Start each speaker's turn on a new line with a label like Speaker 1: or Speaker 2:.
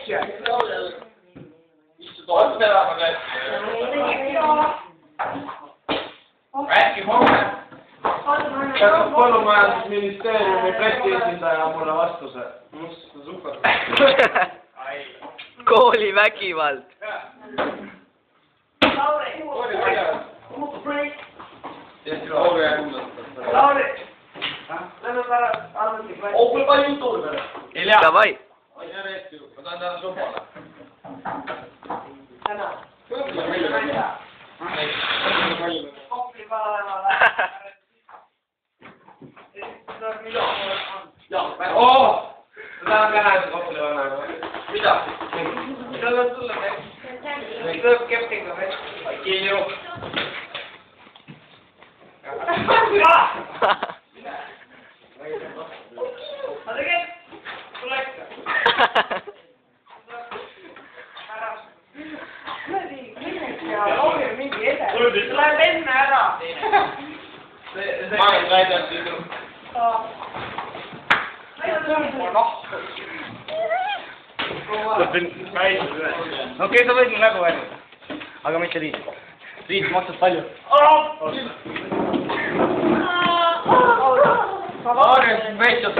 Speaker 1: väike.
Speaker 2: Istu toas elama käest. Äkki homme.
Speaker 1: Kas põllumajandusministeeriumi pressiesindaja mulle vastuse?
Speaker 2: Super.
Speaker 3: Kooli vägivald.
Speaker 1: Lauri! Lähme pärast arvutik välja.
Speaker 2: Opel palju jutul veel.
Speaker 3: Davai.
Speaker 2: Ma ei tea reetu, ma tahan täna sohvale.
Speaker 1: Täna. Kopli päevale.
Speaker 2: Oo! Ma tahan ka näha Kopli vanema. Mida?
Speaker 1: Mida nad sulle teeks? Tuleb keptiga või?
Speaker 2: Kiiru.
Speaker 1: Ma tegelikult tuleks. Lauri on mingi ede. Läheb enne ära.
Speaker 2: Ma olen läinud siit.
Speaker 3: Okei, sa võid mu nägu välja. Aga mitte Riit. Riit maksab palju.
Speaker 2: Lauri on siin veits, et